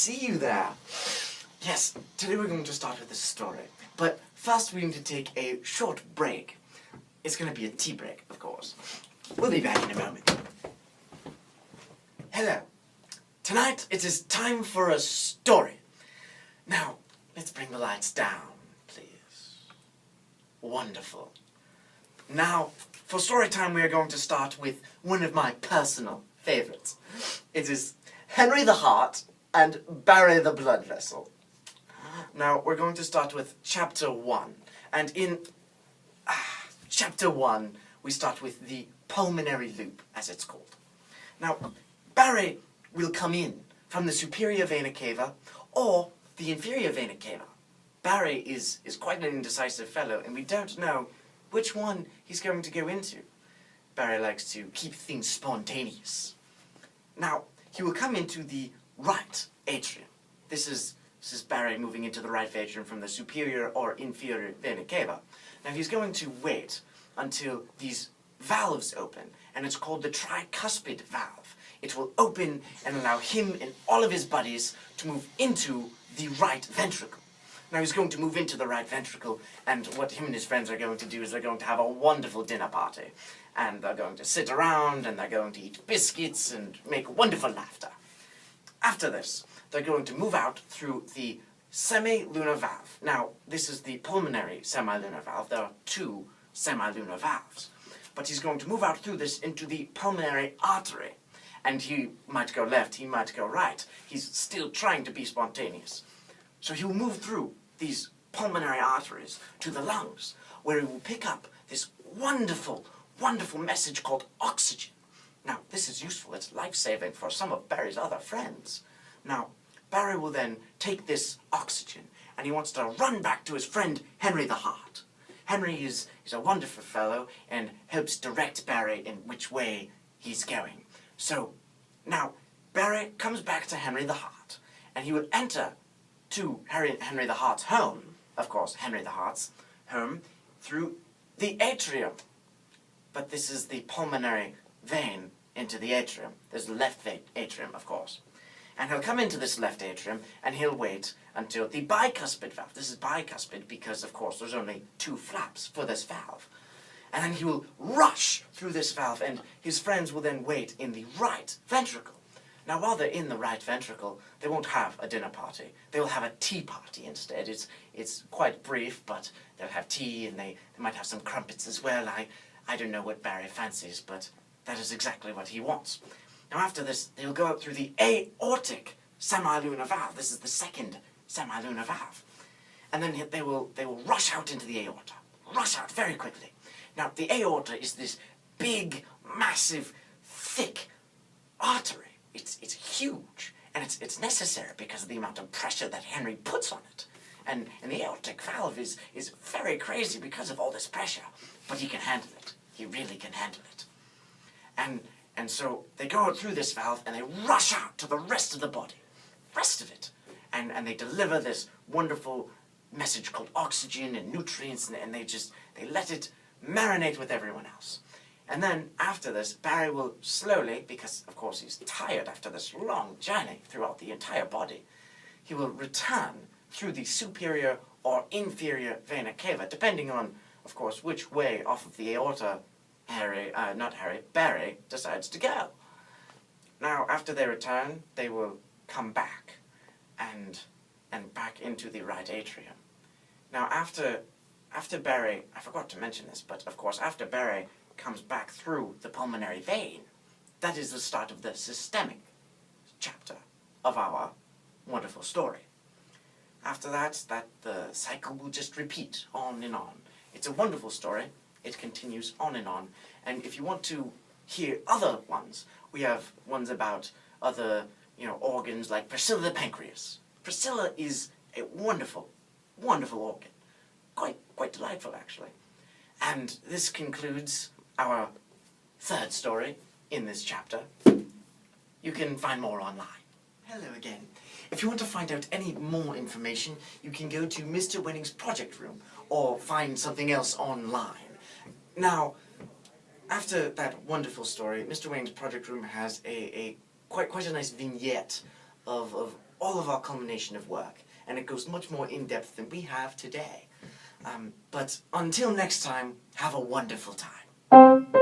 see you there. Yes, today we're going to start with a story. But first we need to take a short break. It's going to be a tea break, of course. We'll be back in a moment. Hello. Tonight it is time for a story. Now, let's bring the lights down, please. Wonderful. Now, for story time we are going to start with one of my personal favorites. It is Henry the Heart and Barry the Blood Vessel. Now, we're going to start with Chapter 1. And in Chapter 1, we start with the pulmonary loop, as it's called. Now, Barry will come in from the superior vena cava or the inferior vena cava. Barry is quite an indecisive fellow, and we don't know which one he's going to go into. Barry likes to keep things spontaneous. Now, he will come into the right atrium. This is Barry moving into the right atrium from the superior or inferior vena cava. Now, he's going to wait until these valves open, and it's called the tricuspid valve. It will open and allow him and all of his buddies to move into the right ventricle. Now he's going to move into the right ventricle, and what him and his friends are going to do is they're going to have a wonderful dinner party. And they're going to sit around, and they're going to eat biscuits and make wonderful laughter. After this, they're going to move out through the semilunar valve. Now, this is the pulmonary semilunar valve. There are two semilunar valves. But he's going to move out through this into the pulmonary artery. And he might go left, he might go right. He's still trying to be spontaneous. So he will move through these pulmonary arteries to the lungs, where he will pick up this wonderful, wonderful message called oxygen. Now, this is useful. It's life-saving for some of Barry's other friends. Now, Barry will then take this oxygen, and he wants to run back to his friend Henry the Heart. Henry is a wonderful fellow and helps direct Barry in which way he's going. So, now, Barry comes back to Henry the Heart, and he would enter to Henry the Heart's home, of course, Henry the Heart's home, through the atrium. But this is the pulmonary vein into the atrium. There's the left atrium, of course. And he'll come into this left atrium, and he'll wait until the bicuspid valve. This is bicuspid because, of course, there's only two flaps for this valve. And then he will rush through this valve, and his friends will then wait in the right ventricle. Now, while they're in the right ventricle, they won't have a dinner party. They will have a tea party instead. It's quite brief, but they'll have tea, and they might have some crumpets as well. I don't know what Barry fancies, but that is exactly what he wants. Now, after this, they'll go up through the aortic semilunar valve. This is the second semilunar valve. And then they will rush out into the aorta. Rush out very quickly. Now, the aorta is this big, massive, thick artery. It's huge, and it's necessary because of the amount of pressure that Henry puts on it. And the aortic valve is very crazy because of all this pressure, but he can handle it. He really can handle it. And so they go through this valve, and they rush out to the rest of the body, rest of it, and they deliver this wonderful message called oxygen and nutrients, and they let it marinate with everyone else. And then, after this, Barry will slowly, because, of course, he's tired after this long journey throughout the entire body, he will return through the superior or inferior vena cava, depending on, of course, which way off of the aorta Barry decides to go. Now, after they return, they will come back and back into the right atrium. Now, after Barry, I forgot to mention this, but, of course, after Barry comes back through the pulmonary vein, that is the start of the systemic chapter of our wonderful story. After that, the cycle will just repeat on and on. It's a wonderful story. It continues on, and if you want to hear other ones, we have ones about other, organs like Priscilla the pancreas. Priscilla is a wonderful, wonderful organ. Quite delightful, actually. And this concludes our third story in this chapter. You can find more online. Hello again. If you want to find out any more information, you can go to Mr. Wenning's project room or find something else online. Now, after that wonderful story, Mr. Wenning's project room has quite a nice vignette of all of our culmination of work, and it goes much more in-depth than we have today. But until next time, have a wonderful time.